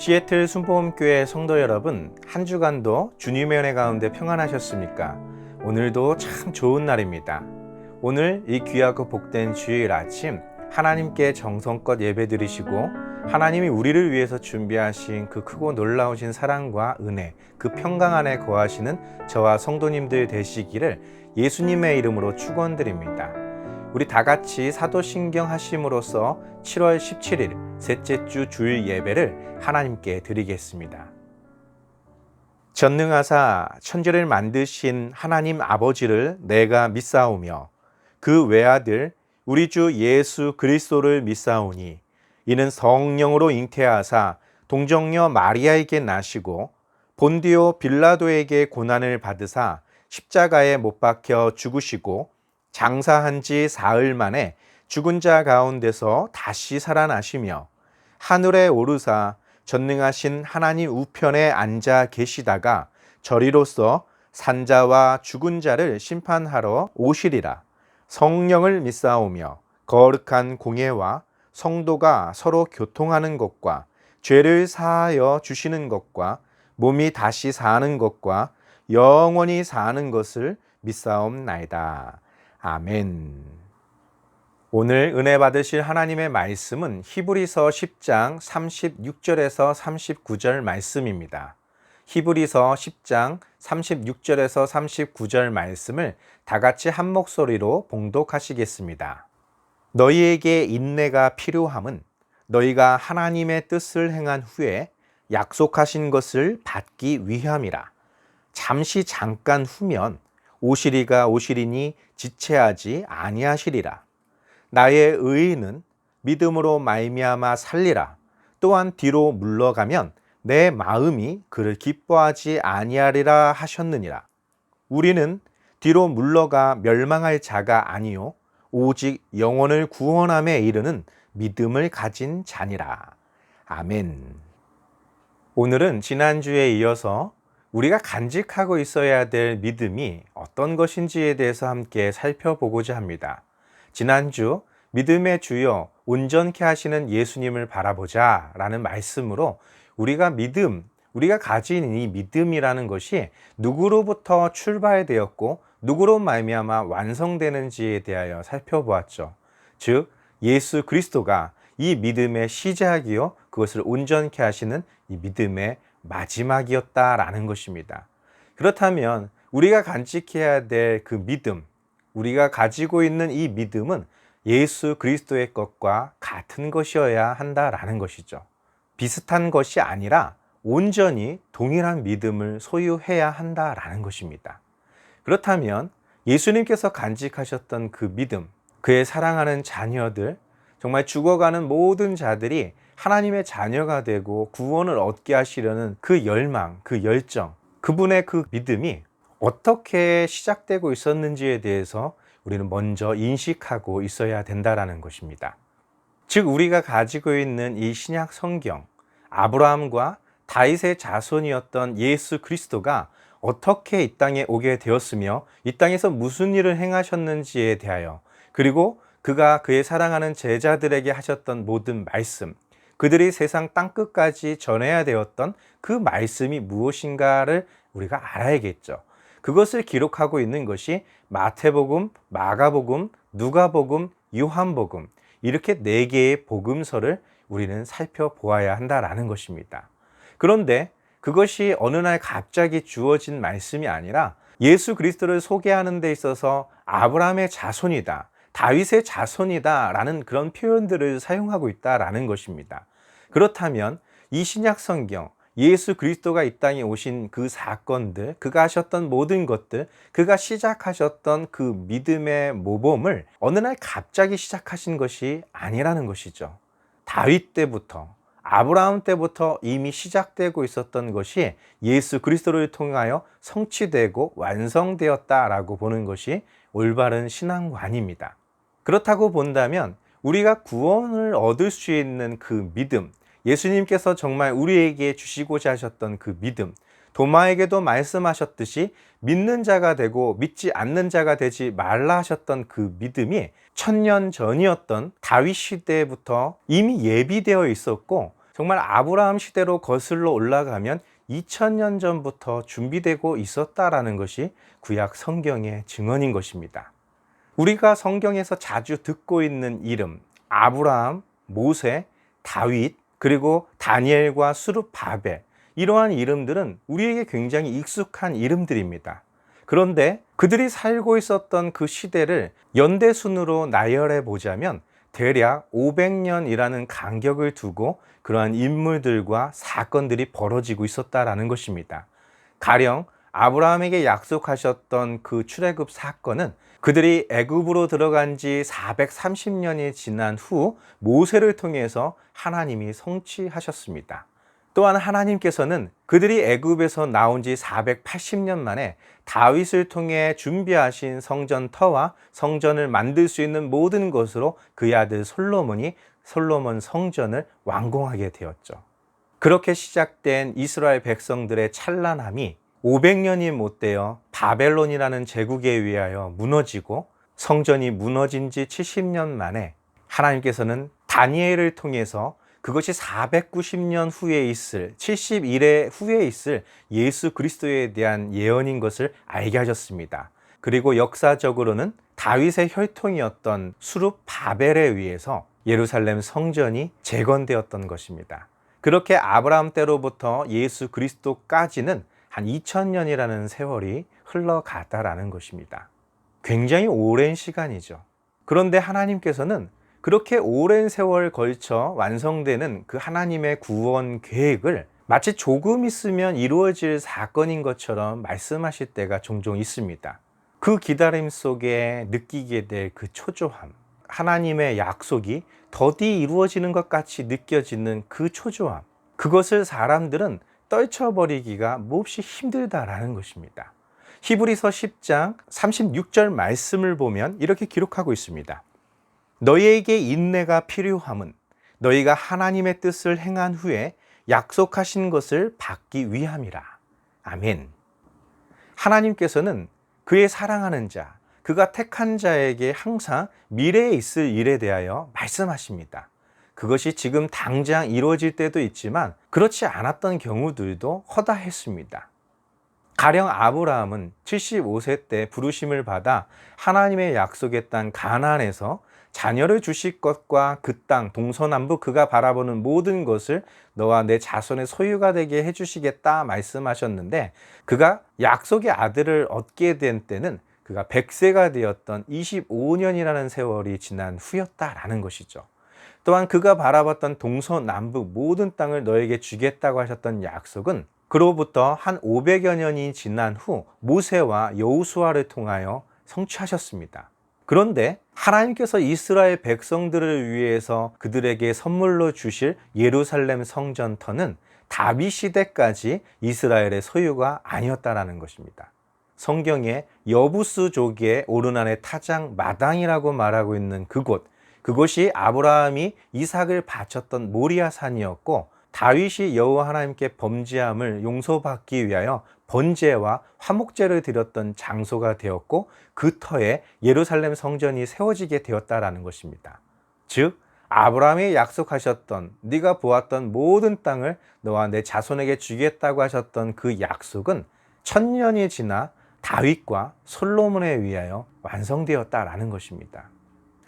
시애틀 순복음교회 성도 여러분, 한 주간도 주님의 은혜 가운데 평안하셨습니까? 오늘도 참 좋은 날입니다. 오늘 이 귀하고 복된 주일 아침 하나님께 정성껏 예배드리시고 하나님이 우리를 위해서 준비하신 그 크고 놀라우신 사랑과 은혜, 그 평강 안에 거하시는 저와 성도님들 되시기를 예수님의 이름으로 축원드립니다. 우리 다 같이 사도신경 하심으로써 7월 17일 셋째 주 주일 예배를 하나님께 드리겠습니다. 전능하사 천지를 만드신 하나님 아버지를 내가 믿사오며 그 외아들 우리 주 예수 그리스도를 믿사오니 이는 성령으로 잉태하사 동정녀 마리아에게 나시고 본디오 빌라도에게 고난을 받으사 십자가에 못 박혀 죽으시고 장사한 지 사흘 만에 죽은 자 가운데서 다시 살아나시며 하늘에 오르사 전능하신 하나님 우편에 앉아 계시다가 저리로서 산자와 죽은 자를 심판하러 오시리라. 성령을 믿사오며 거룩한 공예와 성도가 서로 교통하는 것과 죄를 사하여 주시는 것과 몸이 다시 사는 것과 영원히 사는 것을 믿사옵나이다. 아멘. 오늘 은혜 받으실 하나님의 말씀은 히브리서 10장 36절에서 39절 말씀입니다. 히브리서 10장 36절에서 39절 말씀을 다 같이 한 목소리로 봉독하시겠습니다. 너희에게 인내가 필요함은 너희가 하나님의 뜻을 행한 후에 약속하신 것을 받기 위함이라. 잠깐 후면 오시리가 오시리니 지체하지 아니하시리라. 나의 의인은 믿음으로 말미암아 살리라. 또한 뒤로 물러가면 내 마음이 그를 기뻐하지 아니하리라 하셨느니라. 우리는 뒤로 물러가 멸망할 자가 아니요 오직 영혼을 구원함에 이르는 믿음을 가진 자니라. 아멘. 오늘은 지난주에 이어서 우리가 간직하고 있어야 될 믿음이 어떤 것인지에 대해서 함께 살펴보고자 합니다. 지난주 믿음의 주여 온전케 하시는 예수님을 바라보자 라는 말씀으로 우리가 가진 이 믿음이라는 것이 누구로부터 출발되었고 누구로 말미암아 완성되는지에 대하여 살펴보았죠. 즉 예수 그리스도가 이 믿음의 시작이요 그것을 온전케 하시는 이 믿음의 마지막이었다라는 것입니다. 그렇다면 우리가 간직해야 될 그 믿음, 우리가 가지고 있는 이 믿음은 예수 그리스도의 것과 같은 것이어야 한다라는 것이죠. 비슷한 것이 아니라 온전히 동일한 믿음을 소유해야 한다라는 것입니다. 그렇다면 예수님께서 간직하셨던 그 믿음, 그의 사랑하는 자녀들, 정말 죽어가는 모든 자들이 하나님의 자녀가 되고 구원을 얻게 하시려는 그 열망, 그 열정, 그분의 그 믿음이 어떻게 시작되고 있었는지에 대해서 우리는 먼저 인식하고 있어야 된다는 것입니다. 즉 우리가 가지고 있는 이 신약 성경, 아브라함과 다윗의 자손이었던 예수 그리스도가 어떻게 이 땅에 오게 되었으며 이 땅에서 무슨 일을 행하셨는지에 대하여, 그리고 그가 그의 사랑하는 제자들에게 하셨던 모든 말씀, 그들이 세상 땅끝까지 전해야 되었던 그 말씀이 무엇인가를 우리가 알아야겠죠. 그것을 기록하고 있는 것이 마태복음, 마가복음, 누가복음, 요한복음, 이렇게 4개의 복음서를 우리는 살펴보아야 한다라는 것입니다. 그런데 그것이 어느 날 갑자기 주어진 말씀이 아니라 예수 그리스도를 소개하는 데 있어서 아브라함의 자손이다, 다윗의 자손이다 라는 그런 표현들을 사용하고 있다라는 것입니다. 그렇다면 이 신약 성경, 예수 그리스도가 이 땅에 오신 그 사건들, 그가 하셨던 모든 것들, 그가 시작하셨던 그 믿음의 모범을 어느 날 갑자기 시작하신 것이 아니라는 것이죠. 다윗 때부터, 아브라함 때부터 이미 시작되고 있었던 것이 예수 그리스도를 통하여 성취되고 완성되었다라고 보는 것이 올바른 신앙관입니다. 그렇다고 본다면 우리가 구원을 얻을 수 있는 그 믿음, 예수님께서 정말 우리에게 주시고자 하셨던 그 믿음, 도마에게도 말씀하셨듯이 믿는 자가 되고 믿지 않는 자가 되지 말라 하셨던 그 믿음이 1000년 전이었던 다윗 시대부터 이미 예비되어 있었고 정말 아브라함 시대로 거슬러 올라가면 2000년 전부터 준비되고 있었다라는 것이 구약 성경의 증언인 것입니다. 우리가 성경에서 자주 듣고 있는 이름, 아브라함, 모세, 다윗, 그리고 다니엘과 수룹바벨, 이러한 이름들은 우리에게 굉장히 익숙한 이름들입니다. 그런데 그들이 살고 있었던 그 시대를 연대순으로 나열해 보자면 대략 500년이라는 간격을 두고 그러한 인물들과 사건들이 벌어지고 있었다라는 것입니다. 가령 아브라함에게 약속하셨던 그 출애굽 사건은 그들이 애굽으로 들어간 지 430년이 지난 후 모세를 통해서 하나님이 성취하셨습니다. 또한 하나님께서는 그들이 애굽에서 나온 지 480년 만에 다윗을 통해 준비하신 성전터와 성전을 만들 수 있는 모든 것으로 그의 아들 솔로몬이 솔로몬 성전을 완공하게 되었죠. 그렇게 시작된 이스라엘 백성들의 찬란함이 500년이 못되어 바벨론이라는 제국에 의하여 무너지고 성전이 무너진 지 70년 만에 하나님께서는 다니엘을 통해서 그것이 490년 후에 있을 71회 후에 있을 예수 그리스도에 대한 예언인 것을 알게 하셨습니다. 그리고 역사적으로는 다윗의 혈통이었던 수룹바벨에 의해서 예루살렘 성전이 재건되었던 것입니다. 그렇게 아브라함 때로부터 예수 그리스도까지는 한 2000년이라는 세월이 흘러갔다라는 것입니다. 굉장히 오랜 시간이죠. 그런데 하나님께서는 그렇게 오랜 세월 걸쳐 완성되는 그 하나님의 구원 계획을 마치 조금 있으면 이루어질 사건인 것처럼 말씀하실 때가 종종 있습니다. 그 기다림 속에 느끼게 될 그 초조함, 하나님의 약속이 더디 이루어지는 것 같이 느껴지는 그 초조함, 그것을 사람들은 떨쳐버리기가 몹시 힘들다라는 것입니다. 히브리서 10장 36절 말씀을 보면 이렇게 기록하고 있습니다. 너희에게 인내가 필요함은 너희가 하나님의 뜻을 행한 후에 약속하신 것을 받기 위함이라. 아멘. 하나님께서는 그의 사랑하는 자, 그가 택한 자에게 항상 미래에 있을 일에 대하여 말씀하십니다. 그것이 지금 당장 이루어질 때도 있지만 그렇지 않았던 경우들도 허다했습니다. 가령 아브라함은 75세 때 부르심을 받아 하나님의 약속의 땅 가나안에서 자녀를 주실 것과 그 땅 동서남북 그가 바라보는 모든 것을 너와 내 자손의 소유가 되게 해주시겠다 말씀하셨는데, 그가 약속의 아들을 얻게 된 때는 그가 100세가 되었던 25년이라는 세월이 지난 후였다라는 것이죠. 또한 그가 바라봤던 동서남북 모든 땅을 너에게 주겠다고 하셨던 약속은 그로부터 한 500여 년이 지난 후 모세와 여호수아를 통하여 성취하셨습니다. 그런데 하나님께서 이스라엘 백성들을 위해서 그들에게 선물로 주실 예루살렘 성전터는 다윗 시대까지 이스라엘의 소유가 아니었다라는 것입니다. 성경에 여부스족의 오르난의 타작 마당이라고 말하고 있는 그곳이 아브라함이 이삭을 바쳤던 모리아산이었고, 다윗이 여호와 하나님께 범죄함을 용서받기 위하여 번제와 화목제를 드렸던 장소가 되었고, 그 터에 예루살렘 성전이 세워지게 되었다라는 것입니다. 즉 아브라함이 약속하셨던 네가 보았던 모든 땅을 너와 내 자손에게 주겠다고 하셨던 그 약속은 1000년이 지나 다윗과 솔로몬에 의하여 완성되었다라는 것입니다.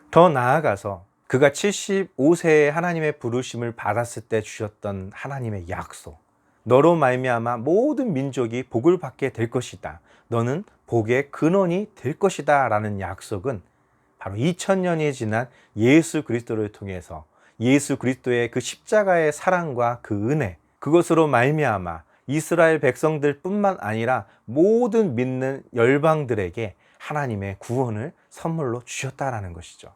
더 나아가서 그가 75세에 하나님의 부르심을 받았을 때 주셨던 하나님의 약속, 너로 말미암아 모든 민족이 복을 받게 될 것이다, 너는 복의 근원이 될 것이다 라는 약속은 바로 2000년이 지난 예수 그리스도를 통해서 예수 그리스도의 그 십자가의 사랑과 그 은혜, 그것으로 말미암아 이스라엘 백성들 뿐만 아니라 모든 믿는 열방들에게 하나님의 구원을 선물로 주셨다라는 것이죠.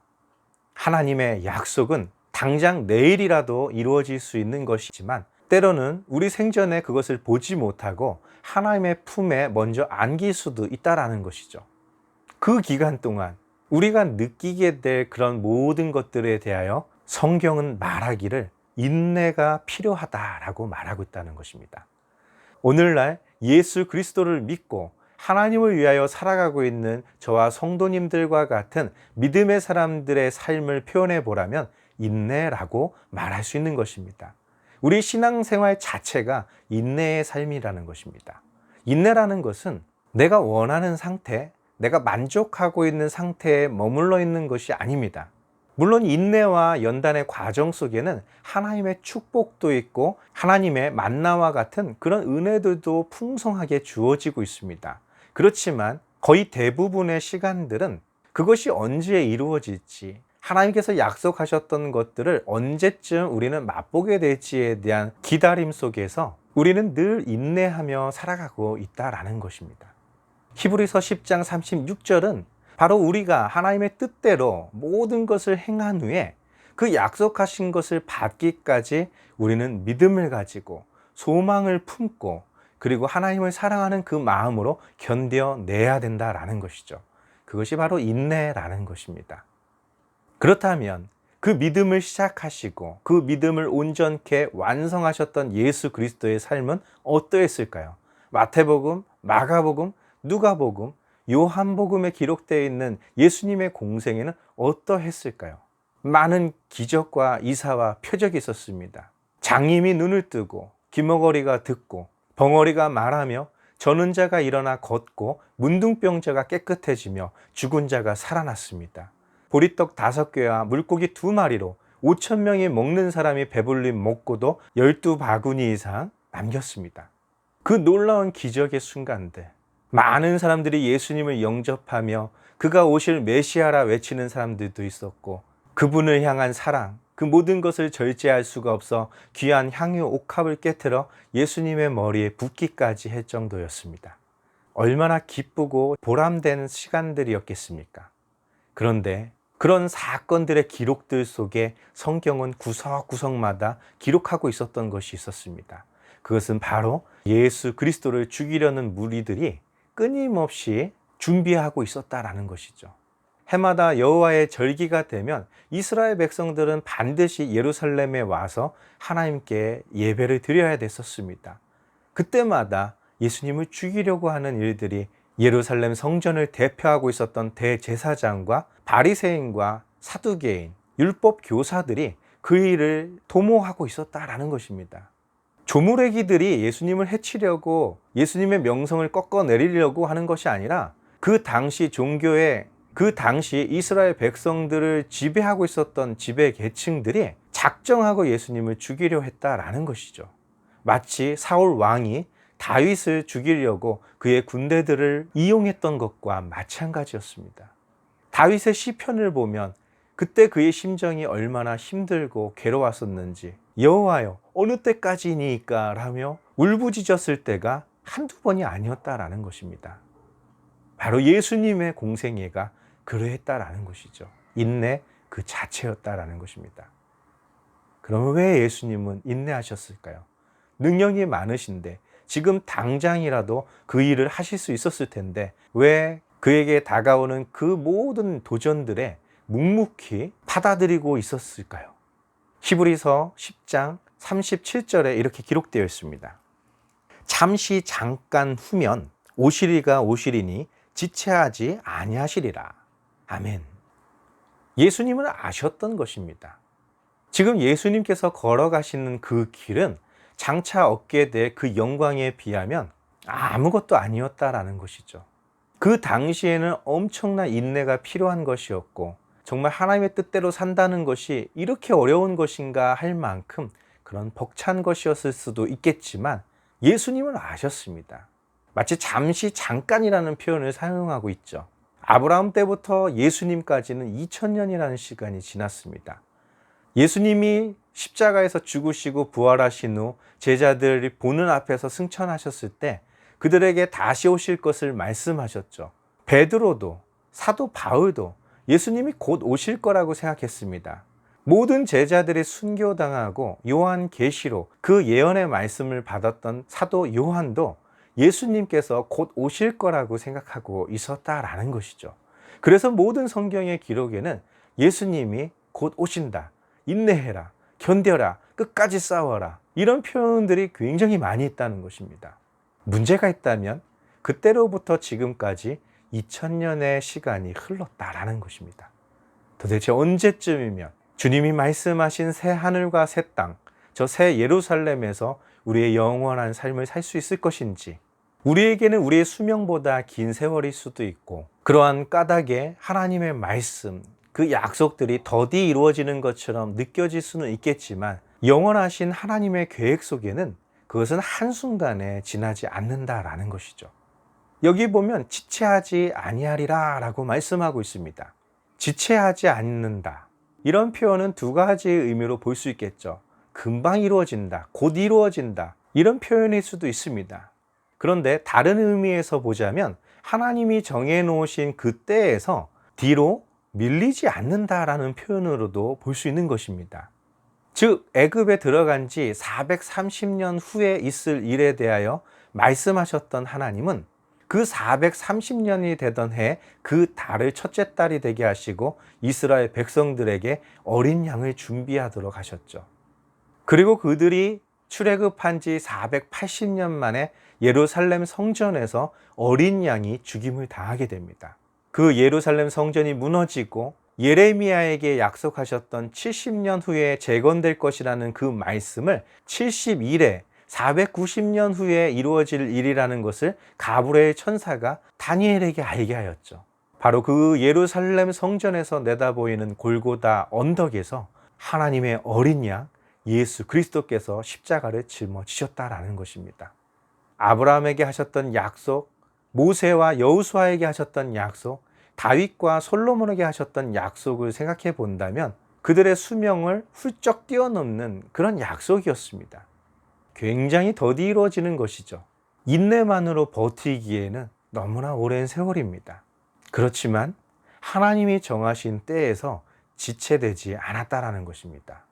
하나님의 약속은 당장 내일이라도 이루어질 수 있는 것이지만 때로는 우리 생전에 그것을 보지 못하고 하나님의 품에 먼저 안길 수도 있다라는 것이죠. 그 기간 동안 우리가 느끼게 될 그런 모든 것들에 대하여 성경은 말하기를 인내가 필요하다라고 말하고 있다는 것입니다. 오늘날 예수 그리스도를 믿고 하나님을 위하여 살아가고 있는 저와 성도님들과 같은 믿음의 사람들의 삶을 표현해 보라면 인내라고 말할 수 있는 것입니다. 우리 신앙생활 자체가 인내의 삶이라는 것입니다. 인내라는 것은 내가 원하는 상태, 내가 만족하고 있는 상태에 머물러 있는 것이 아닙니다. 물론 인내와 연단의 과정 속에는 하나님의 축복도 있고 하나님의 만나와 같은 그런 은혜들도 풍성하게 주어지고 있습니다. 그렇지만 거의 대부분의 시간들은 그것이 언제 이루어질지, 하나님께서 약속하셨던 것들을 언제쯤 우리는 맛보게 될지에 대한 기다림 속에서 우리는 늘 인내하며 살아가고 있다라는 것입니다. 히브리서 10장 36절은 바로 우리가 하나님의 뜻대로 모든 것을 행한 후에 그 약속하신 것을 받기까지 우리는 믿음을 가지고 소망을 품고 그리고 하나님을 사랑하는 그 마음으로 견뎌내야 된다라는 것이죠. 그것이 바로 인내라는 것입니다. 그렇다면 그 믿음을 시작하시고 그 믿음을 온전케 완성하셨던 예수 그리스도의 삶은 어떠했을까요? 마태복음, 마가복음, 누가복음, 요한복음에 기록되어 있는 예수님의 공생애는 어떠했을까요? 많은 기적과 이사와 표적이 있었습니다. 장님이 눈을 뜨고 귀머거리가 듣고 벙어리가 말하며 저는 자가 일어나 걷고 문둥병자가 깨끗해지며 죽은 자가 살아났습니다. 보리떡 5개와 물고기 2마리로 5,000명이 먹는 사람이 배불림 먹고도 12바구니 이상 남겼습니다. 그 놀라운 기적의 순간들, 많은 사람들이 예수님을 영접하며 그가 오실 메시아라 외치는 사람들도 있었고 그분을 향한 사랑, 그 모든 것을 절제할 수가 없어 귀한 향유 옥합을 깨트려 예수님의 머리에 붓기까지 할 정도였습니다. 얼마나 기쁘고 보람된 시간들이었겠습니까? 그런데 그런 사건들의 기록들 속에 성경은 구석구석마다 기록하고 있었던 것이 있었습니다. 그것은 바로 예수 그리스도를 죽이려는 무리들이 끊임없이 준비하고 있었다라는 것이죠. 해마다 여호와의 절기가 되면 이스라엘 백성들은 반드시 예루살렘에 와서 하나님께 예배를 드려야 됐었습니다. 그때마다 예수님을 죽이려고 하는 일들이 예루살렘 성전을 대표하고 있었던 대제사장과 바리새인과 사두개인, 율법 교사들이 그 일을 도모하고 있었다라는 것입니다. 조무래기들이 예수님을 해치려고 예수님의 명성을 꺾어내리려고 하는 것이 아니라 그 당시 종교의 그 당시 이스라엘 백성들을 지배하고 있었던 지배 계층들이 작정하고 예수님을 죽이려 했다라는 것이죠. 마치 사울 왕이 다윗을 죽이려고 그의 군대들을 이용했던 것과 마찬가지였습니다. 다윗의 시편을 보면 그때 그의 심정이 얼마나 힘들고 괴로웠었는지 여호와여 어느 때까지니까 라며 울부짖었을 때가 한두 번이 아니었다라는 것입니다. 바로 예수님의 공생애가 그러했다라는 것이죠. 인내 그 자체였다라는 것입니다. 그러면 왜 예수님은 인내하셨을까요? 능력이 많으신데 지금 당장이라도 그 일을 하실 수 있었을 텐데 왜 그에게 다가오는 그 모든 도전들에 묵묵히 받아들이고 있었을까요? 히브리서 10장 37절에 이렇게 기록되어 있습니다. 잠시 잠깐 후면 오시리가 오시리니 지체하지 아니하시리라. 아멘. 예수님은 아셨던 것입니다. 지금 예수님께서 걸어가시는 그 길은 장차 얻게 될 그 영광에 비하면 아무것도 아니었다라는 것이죠. 그 당시에는 엄청난 인내가 필요한 것이었고 정말 하나님의 뜻대로 산다는 것이 이렇게 어려운 것인가 할 만큼 그런 벅찬 것이었을 수도 있겠지만 예수님은 아셨습니다. 마치 잠시 잠깐이라는 표현을 사용하고 있죠. 아브라함 때부터 예수님까지는 2000년이라는 시간이 지났습니다. 예수님이 십자가에서 죽으시고 부활하신 후 제자들이 보는 앞에서 승천하셨을 때 그들에게 다시 오실 것을 말씀하셨죠. 베드로도 사도 바울도 예수님이 곧 오실 거라고 생각했습니다. 모든 제자들이 순교당하고 요한계시록 그 예언의 말씀을 받았던 사도 요한도 예수님께서 곧 오실 거라고 생각하고 있었다라는 것이죠. 그래서 모든 성경의 기록에는 예수님이 곧 오신다, 인내해라, 견뎌라, 끝까지 싸워라 이런 표현들이 굉장히 많이 있다는 것입니다. 문제가 있다면 그때로부터 지금까지 2000년의 시간이 흘렀다라는 것입니다. 도대체 언제쯤이면 주님이 말씀하신 새 하늘과 새 땅, 저 새 예루살렘에서 우리의 영원한 삶을 살 수 있을 것인지, 우리에게는 우리의 수명보다 긴 세월일 수도 있고 그러한 까닭에 하나님의 말씀, 그 약속들이 더디 이루어지는 것처럼 느껴질 수는 있겠지만 영원하신 하나님의 계획 속에는 그것은 한순간에 지나지 않는다라는 것이죠. 여기 보면 지체하지 아니하리라 라고 말씀하고 있습니다. 지체하지 않는다. 이런 표현은 두 가지의 의미로 볼 수 있겠죠. 금방 이루어진다, 곧 이루어진다, 이런 표현일 수도 있습니다. 그런데 다른 의미에서 보자면 하나님이 정해놓으신 그 때에서 뒤로 밀리지 않는다라는 표현으로도 볼 수 있는 것입니다. 즉 애굽에 들어간 지 430년 후에 있을 일에 대하여 말씀하셨던 하나님은 그 430년이 되던 해 그 달을 첫째 달이 되게 하시고 이스라엘 백성들에게 어린 양을 준비하도록 하셨죠. 그리고 그들이 출애굽한 지 480년 만에 예루살렘 성전에서 어린 양이 죽임을 당하게 됩니다. 그 예루살렘 성전이 무너지고 예레미야에게 약속하셨던 70년 후에 재건될 것이라는 그 말씀을 70일에 490년 후에 이루어질 일이라는 것을 가브리엘 천사가 다니엘에게 알게 하였죠. 바로 그 예루살렘 성전에서 내다보이는 골고다 언덕에서 하나님의 어린 양 예수 그리스도께서 십자가를 짊어지셨다라는 것입니다. 아브라함에게 하셨던 약속, 모세와 여호수아에게 하셨던 약속, 다윗과 솔로몬에게 하셨던 약속을 생각해 본다면 그들의 수명을 훌쩍 뛰어넘는 그런 약속이었습니다. 굉장히 더디 이루어지는 것이죠. 인내만으로 버티기에는 너무나 오랜 세월입니다. 그렇지만 하나님이 정하신 때에서 지체되지 않았다라는 것입니다.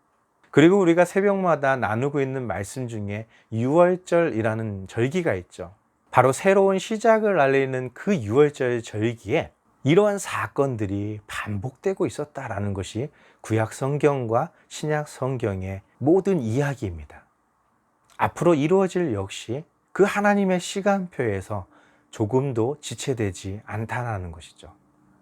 그리고 우리가 새벽마다 나누고 있는 말씀 중에 유월절이라는 절기가 있죠. 바로 새로운 시작을 알리는 그 유월절 절기에 이러한 사건들이 반복되고 있었다라는 것이 구약 성경과 신약 성경의 모든 이야기입니다. 앞으로 이루어질 역시 그 하나님의 시간표에서 조금도 지체되지 않다라는 것이죠.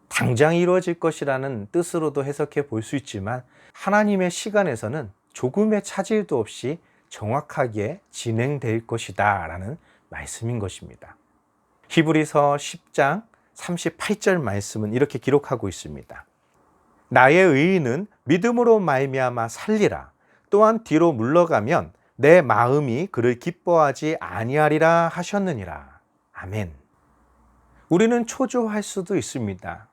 당장 이루어질 것이라는 뜻으로도 해석해 볼 수 있지만 하나님의 시간에서는 조금의 차질도 없이 정확하게 진행될 것이다 라는 말씀인 것입니다. 히브리서 10장 38절 말씀은 이렇게 기록하고 있습니다. 나의 의인은 믿음으로 말미암아 살리라. 또한 뒤로 물러가면 내 마음이 그를 기뻐하지 아니하리라 하셨느니라. 아멘. 우리는 초조할 수도 있습니다.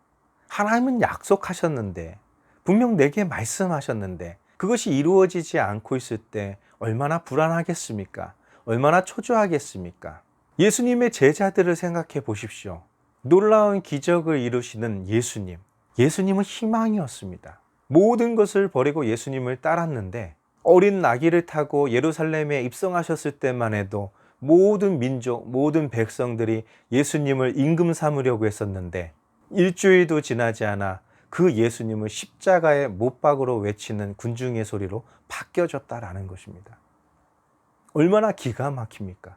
하나님은 약속하셨는데, 분명 내게 말씀하셨는데 그것이 이루어지지 않고 있을 때 얼마나 불안하겠습니까? 얼마나 초조하겠습니까? 예수님의 제자들을 생각해 보십시오. 놀라운 기적을 이루시는 예수님. 예수님은 희망이었습니다. 모든 것을 버리고 예수님을 따랐는데 어린 나귀를 타고 예루살렘에 입성하셨을 때만 해도 모든 민족, 모든 백성들이 예수님을 임금 삼으려고 했었는데 일주일도 지나지 않아 그 예수님을 십자가에 못 박으러 외치는 군중의 소리로 바뀌어졌다라는 것입니다. 얼마나 기가 막힙니까?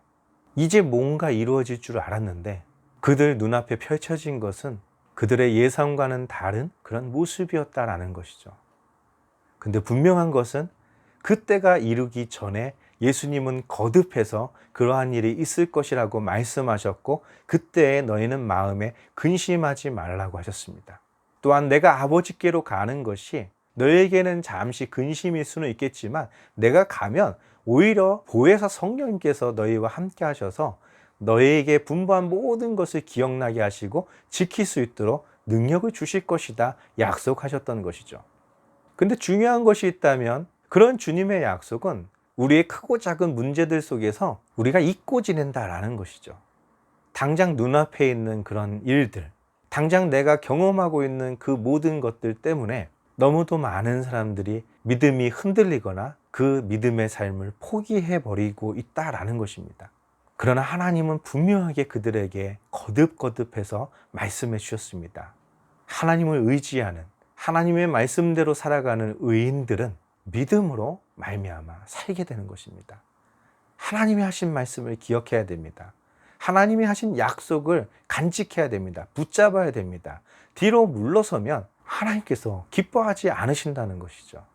이제 뭔가 이루어질 줄 알았는데 그들 눈앞에 펼쳐진 것은 그들의 예상과는 다른 그런 모습이었다라는 것이죠. 근데 분명한 것은 그때가 이르기 전에 예수님은 거듭해서 그러한 일이 있을 것이라고 말씀하셨고 그때에 너희는 마음에 근심하지 말라고 하셨습니다. 또한 내가 아버지께로 가는 것이 너에게는 잠시 근심일 수는 있겠지만 내가 가면 오히려 보혜사 성령님께서 너희와 함께 하셔서 너희에게 분부한 모든 것을 기억나게 하시고 지킬 수 있도록 능력을 주실 것이다 약속하셨던 것이죠. 근데 중요한 것이 있다면 그런 주님의 약속은 우리의 크고 작은 문제들 속에서 우리가 잊고 지낸다라는 것이죠. 당장 눈앞에 있는 그런 일들, 당장 내가 경험하고 있는 그 모든 것들 때문에 너무도 많은 사람들이 믿음이 흔들리거나 그 믿음의 삶을 포기해버리고 있다라는 것입니다. 그러나 하나님은 분명하게 그들에게 거듭거듭해서 말씀해 주셨습니다. 하나님을 의지하는, 하나님의 말씀대로 살아가는 의인들은 믿음으로 말미암아 살게 되는 것입니다. 하나님이 하신 말씀을 기억해야 됩니다. 하나님이 하신 약속을 간직해야 됩니다. 붙잡아야 됩니다. 뒤로 물러서면 하나님께서 기뻐하지 않으신다는 것이죠.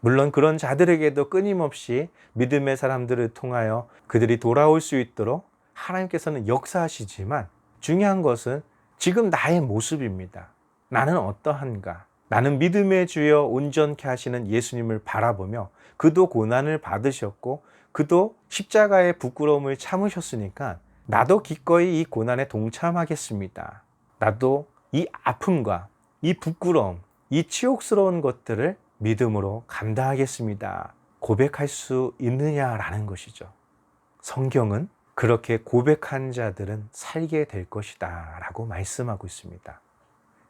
물론 그런 자들에게도 끊임없이 믿음의 사람들을 통하여 그들이 돌아올 수 있도록 하나님께서는 역사하시지만, 중요한 것은 지금 나의 모습입니다. 나는 어떠한가? 나는 믿음의 주여 온전케 하시는 예수님을 바라보며, 그도 고난을 받으셨고 그도 십자가의 부끄러움을 참으셨으니까 나도 기꺼이 이 고난에 동참하겠습니다. 나도 이 아픔과 이 부끄러움, 이 치욕스러운 것들을 믿음으로 감당하겠습니다. 고백할 수 있느냐라는 것이죠. 성경은 그렇게 고백한 자들은 살게 될 것이다 라고 말씀하고 있습니다.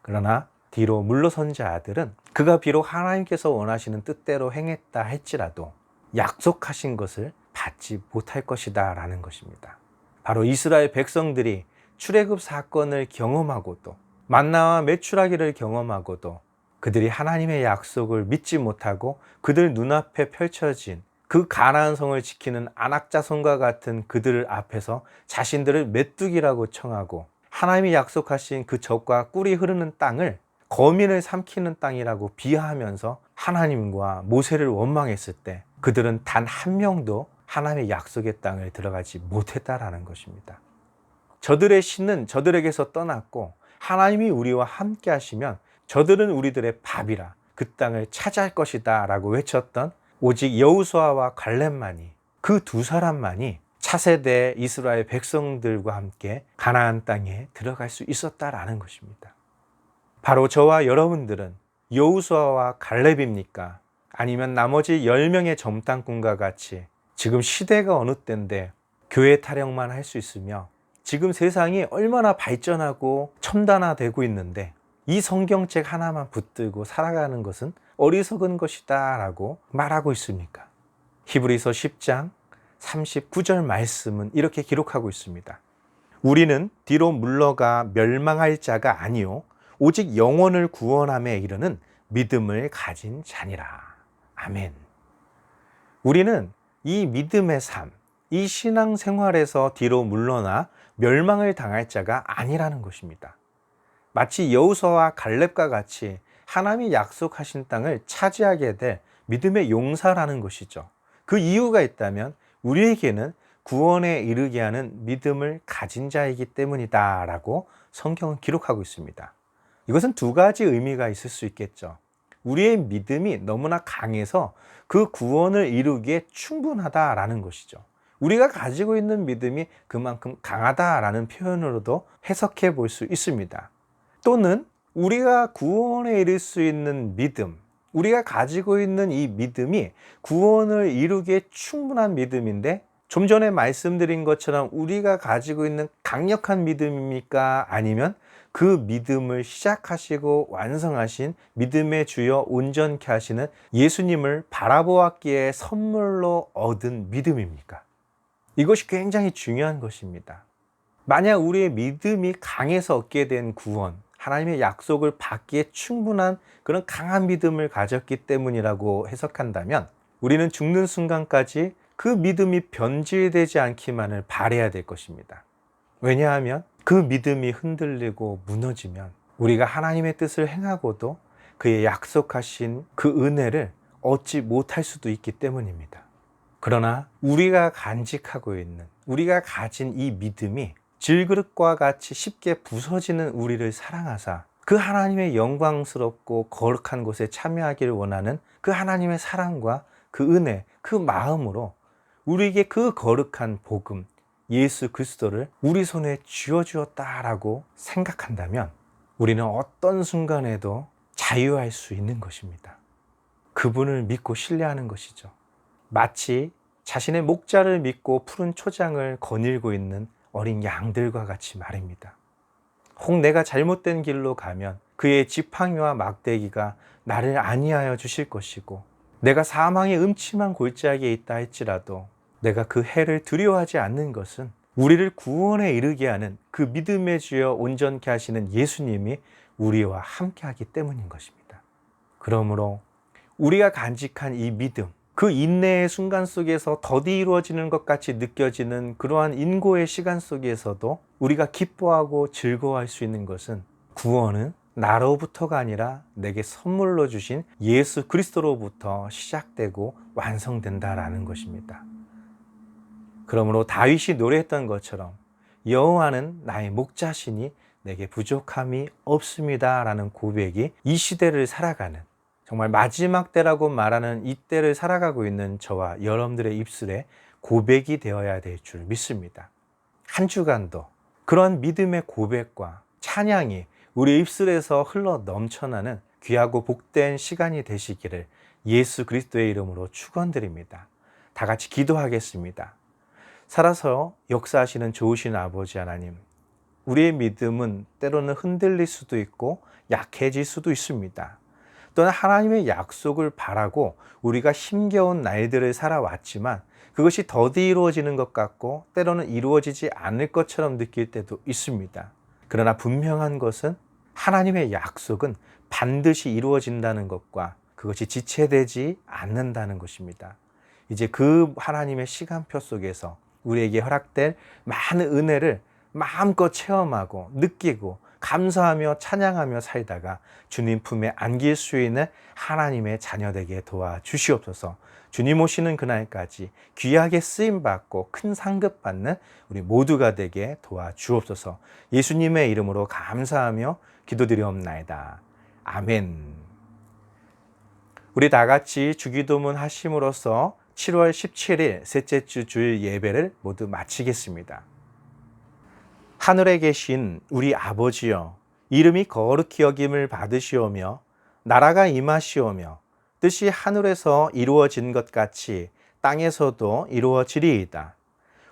그러나 뒤로 물러선 자들은 그가 비록 하나님께서 원하시는 뜻대로 행했다 할지라도 약속하신 것을 받지 못할 것이다 라는 것입니다. 바로 이스라엘 백성들이 출애굽 사건을 경험하고도, 만나와 메추라기를 경험하고도 그들이 하나님의 약속을 믿지 못하고 그들 눈앞에 펼쳐진 그 가나안 성을 지키는 안악자손과 같은 그들 앞에서 자신들을 메뚜기라고 청하고, 하나님이 약속하신 그 젖과 꿀이 흐르는 땅을 거민을 삼키는 땅이라고 비하하면서 하나님과 모세를 원망했을 때 그들은 단 한 명도 하나님의 약속의 땅을 들어가지 못했다라는 것입니다. 저들의 신은 저들에게서 떠났고 하나님이 우리와 함께 하시면 저들은 우리들의 밥이라 그 땅을 차지할 것이다 라고 외쳤던 오직 여호수아와 갈렙만이, 그 두 사람만이 차세대 이스라엘 백성들과 함께 가나안 땅에 들어갈 수 있었다라는 것입니다. 바로 저와 여러분들은 여호수아와 갈렙입니까? 아니면 나머지 10명의 점당꾼과 같이 지금 시대가 어느 때인데 교회 타령만 할 수 있으며 지금 세상이 얼마나 발전하고 첨단화되고 있는데 이 성경책 하나만 붙들고 살아가는 것은 어리석은 것이다 라고 말하고 있습니까? 히브리서 10장 39절 말씀은 이렇게 기록하고 있습니다. 우리는 뒤로 물러가 멸망할 자가 아니요 오직 영혼을 구원함에 이르는 믿음을 가진 자니라. 아멘. 우리는 이 믿음의 삶, 이 신앙생활에서 뒤로 물러나 멸망을 당할 자가 아니라는 것입니다. 마치 여호수아와 갈렙과 같이 하나님이 약속하신 땅을 차지하게 될 믿음의 용사라는 것이죠. 그 이유가 있다면 우리에게는 구원에 이르게 하는 믿음을 가진 자이기 때문이다 라고 성경은 기록하고 있습니다. 이것은 두 가지 의미가 있을 수 있겠죠. 우리의 믿음이 너무나 강해서 그 구원을 이루기에 충분하다라는 것이죠. 우리가 가지고 있는 믿음이 그만큼 강하다라는 표현으로도 해석해 볼 수 있습니다. 또는 우리가 구원에 이를 수 있는 믿음, 우리가 가지고 있는 이 믿음이 구원을 이루기에 충분한 믿음인데, 좀 전에 말씀드린 것처럼 우리가 가지고 있는 강력한 믿음입니까? 아니면 그 믿음을 시작하시고 완성하신 믿음의 주여 온전케 하시는 예수님을 바라보았기에 선물로 얻은 믿음입니까? 이것이 굉장히 중요한 것입니다. 만약 우리의 믿음이 강해서 얻게 된 구원, 하나님의 약속을 받기에 충분한 그런 강한 믿음을 가졌기 때문이라고 해석한다면 우리는 죽는 순간까지 그 믿음이 변질되지 않기만을 바라야 될 것입니다. 왜냐하면 그 믿음이 흔들리고 무너지면 우리가 하나님의 뜻을 행하고도 그의 약속하신 그 은혜를 얻지 못할 수도 있기 때문입니다. 그러나 우리가 간직하고 있는, 우리가 가진 이 믿음이 질그릇과 같이 쉽게 부서지는 우리를 사랑하사 그 하나님의 영광스럽고 거룩한 곳에 참여하기를 원하는 그 하나님의 사랑과 그 은혜, 그 마음으로 우리에게 그 거룩한 복음, 예수 그리스도를 우리 손에 쥐어주었다라고 생각한다면 우리는 어떤 순간에도 자유할 수 있는 것입니다. 그분을 믿고 신뢰하는 것이죠. 마치 자신의 목자를 믿고 푸른 초장을 거닐고 있는 어린 양들과 같이 말입니다. 혹 내가 잘못된 길로 가면 그의 지팡이와 막대기가 나를 안위하여 주실 것이고, 내가 사망의 음침한 골짜기에 있다 할지라도 내가 그 해를 두려워하지 않는 것은 우리를 구원에 이르게 하는 그 믿음의 주여 온전케 하시는 예수님이 우리와 함께 하기 때문인 것입니다. 그러므로 우리가 간직한 이 믿음, 그 인내의 순간 속에서 더디 이루어지는 것 같이 느껴지는 그러한 인고의 시간 속에서도 우리가 기뻐하고 즐거워할 수 있는 것은 구원은 나로부터가 아니라 내게 선물로 주신 예수 그리스도로부터 시작되고 완성된다라는 것입니다. 그러므로 다윗이 노래했던 것처럼 여호와는 나의 목자시니 내게 부족함이 없습니다라는 고백이 이 시대를 살아가는, 정말 마지막 때라고 말하는 이 때를 살아가고 있는 저와 여러분들의 입술에 고백이 되어야 될 줄 믿습니다. 한 주간도 그런 믿음의 고백과 찬양이 우리 입술에서 흘러 넘쳐나는 귀하고 복된 시간이 되시기를 예수 그리스도의 이름으로 축원드립니다. 다 같이 기도하겠습니다. 살아서 역사하시는 좋으신 아버지 하나님, 우리의 믿음은 때로는 흔들릴 수도 있고 약해질 수도 있습니다. 또는 하나님의 약속을 바라고 우리가 힘겨운 날들을 살아왔지만 그것이 더디 이루어지는 것 같고 때로는 이루어지지 않을 것처럼 느낄 때도 있습니다. 그러나 분명한 것은 하나님의 약속은 반드시 이루어진다는 것과 그것이 지체되지 않는다는 것입니다. 이제 그 하나님의 시간표 속에서 우리에게 허락될 많은 은혜를 마음껏 체험하고 느끼고 감사하며 찬양하며 살다가 주님 품에 안길 수 있는 하나님의 자녀되게 도와주시옵소서. 주님 오시는 그날까지 귀하게 쓰임받고 큰 상급 받는 우리 모두가 되게 도와주옵소서. 예수님의 이름으로 감사하며 기도드리옵나이다. 아멘. 우리 다 같이 주기도문 하심으로써 7월 17일 셋째 주 주일 예배를 모두 마치겠습니다. 하늘에 계신 우리 아버지여, 이름이 거룩히 여김을 받으시오며 나라가 임하시오며 뜻이 하늘에서 이루어진 것 같이 땅에서도 이루어지리이다.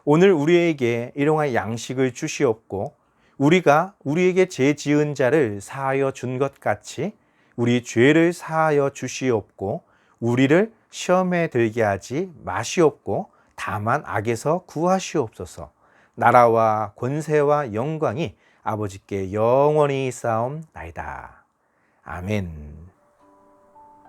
오늘 우리에게 일용할 양식을 주시옵고 우리가 우리에게 죄 지은 자를 사하여 준 것 같이 우리 죄를 사하여 주시옵고 우리를 시험에 들게 하지 마시옵고 다만 악에서 구하시옵소서. 나라와 권세와 영광이 아버지께 영원히 쌓옵나이다. 아멘.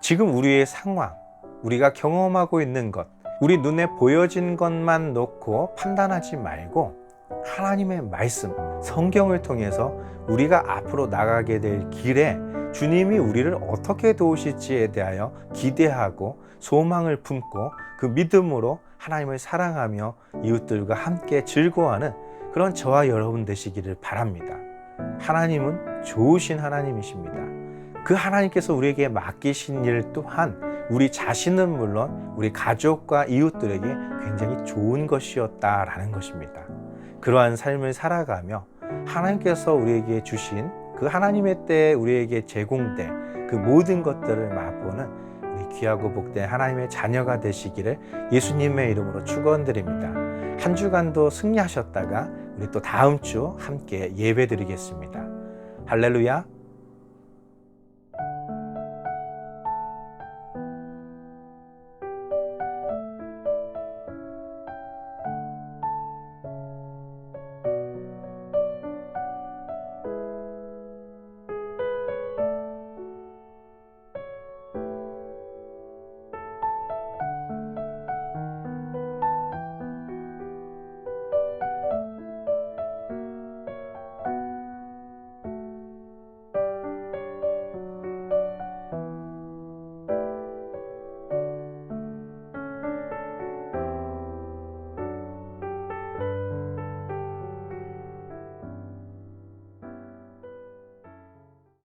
지금 우리의 상황, 우리가 경험하고 있는 것, 우리 눈에 보여진 것만 놓고 판단하지 말고 하나님의 말씀, 성경을 통해서 우리가 앞으로 나가게 될 길에 주님이 우리를 어떻게 도우실지에 대하여 기대하고 소망을 품고 그 믿음으로 하나님을 사랑하며 이웃들과 함께 즐거워하는 그런 저와 여러분 되시기를 바랍니다. 하나님은 좋으신 하나님이십니다. 그 하나님께서 우리에게 맡기신 일 또한 우리 자신은 물론 우리 가족과 이웃들에게 굉장히 좋은 것이었다라는 것입니다. 그러한 삶을 살아가며 하나님께서 우리에게 주신 그 하나님의 때에 우리에게 제공된 그 모든 것들을 맛보는 우리 귀하고 복된 하나님의 자녀가 되시기를 예수님의 이름으로 축원드립니다. 한 주간도 승리하셨다가 우리 또 다음 주 함께 예배드리겠습니다. 할렐루야.